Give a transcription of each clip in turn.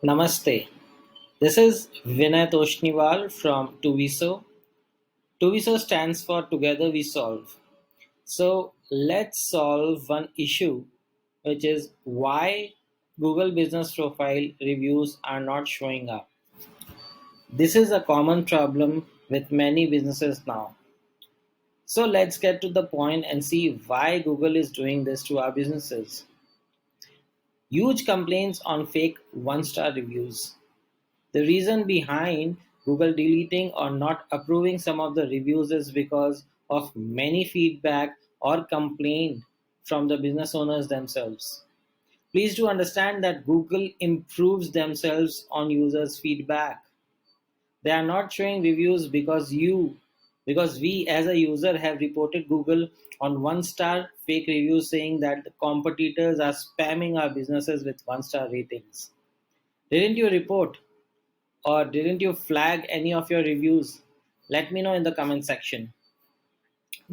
Namaste. This is Vinay Toshniwal from TOWESO. TOWESO stands for Together We Solve. So let's solve one issue, which is why Google Business Profile reviews are not showing up. This is a common problem with many businesses now. So let's get to the point and see why Google is doing this to our businesses. Huge complaints on fake one-star reviews. The reason behind Google deleting or not approving some of the reviews is because of many feedback or complaint from the business owners themselves. Please do understand that Google improves themselves on users' feedback. They are not showing reviews because we as a user have reported Google on one star fake reviews saying that the competitors are spamming our businesses with one star ratings. Didn't you report? Or didn't you flag any of your reviews? Let me know in the comment section.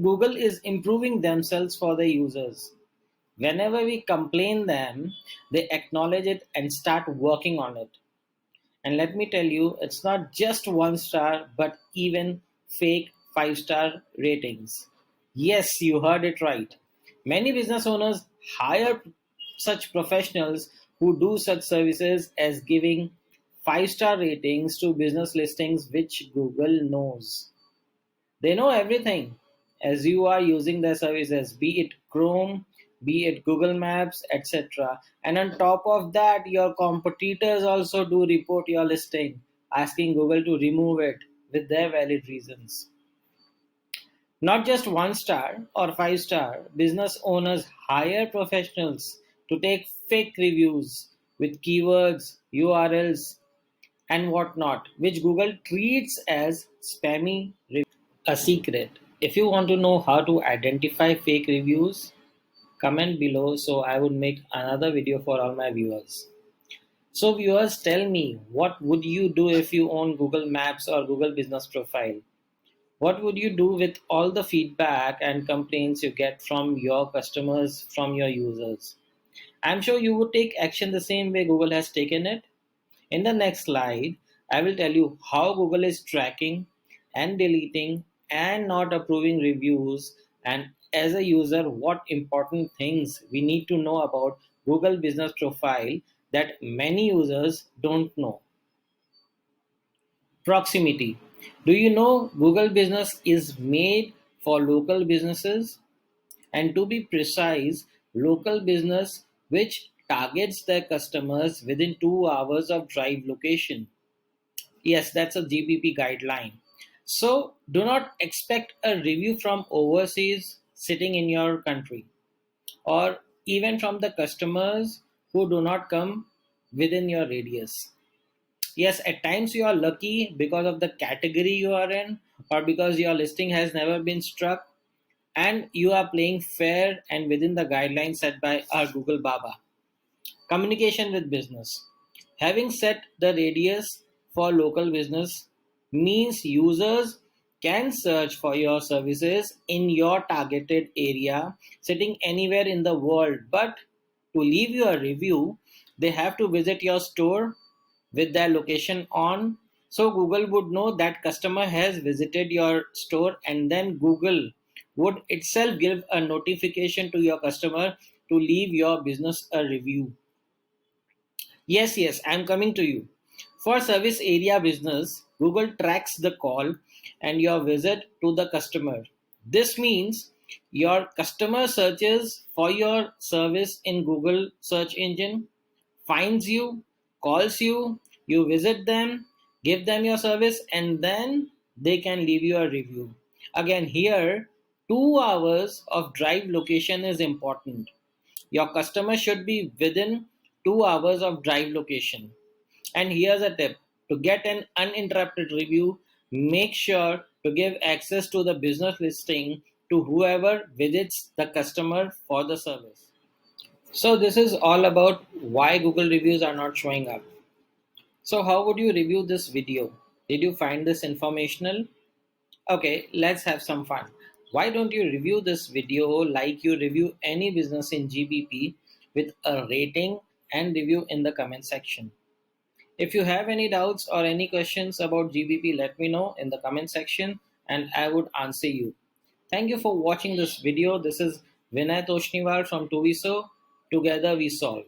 Google is improving themselves for the users. Whenever we complain them, they acknowledge it and start working on it. And let me tell you, it's not just one star, but even fake five-star ratings. Yes, you heard it right. Many business owners hire such professionals who do such services as giving five-star ratings to business listings, which Google knows. They know everything as you are using their services, be it Chrome, be it Google Maps, etc. And on top of that, your competitors also do report your listing, asking Google to remove it with their valid reasons. Not just one star or five-star, business owners hire professionals to take fake reviews with keywords, URLs, and whatnot, which Google treats as spammy reviews. A secret. If you want to know how to identify fake reviews, comment below so I would make another video for all my viewers. So viewers, tell me, what would you do if you own Google Maps or Google Business Profile? What would you do with all the feedback and complaints you get from your customers, from your users? I'm sure you would take action the same way Google has taken it. In the next slide, I will tell you how Google is tracking and deleting and not approving reviews, and as a user, what important things we need to know about Google Business Profile that many users don't know. Proximity. Do you know Google Business is made for local businesses? And to be precise, local business which targets their customers within 2 hours of drive location. Yes, that's a GBP guideline. So do not expect a review from overseas sitting in your country or even from the customers who do not come within your radius. Yes, at times you are lucky because of the category you are in or because your listing has never been struck and you are playing fair and within the guidelines set by our Google Baba. Communication with business. Having set the radius for local business means users can search for your services in your targeted area sitting anywhere in the world. But to leave you a review, they have to visit your store with their location on. So Google would know that customer has visited your store, and then Google would itself give a notification to your customer to leave your business a review. Yes, I'm coming to you. For service area business, Google tracks the call and your visit to the customer. This means your customer searches for your service in Google search engine, finds you, calls you, you visit them, give them your service, and then they can leave you a review. Again, here, 2 hours of drive location is important. Your customer should be within 2 hours of drive location. And here's a tip, to get an uninterrupted review, make sure to give access to the business listing to whoever visits the customer for the service. So, this is all about why Google reviews are not showing up. So, how would you review this video? Did you find this informational? Okay, let's have some fun. Why don't you review this video like you review any business in GBP with a rating and review in the comment section? If you have any doubts or any questions about GBP, let me know in the comment section and I would answer you. Thank you for watching this video. This is Vinay Toshniwal from TOWESO. Together we solve.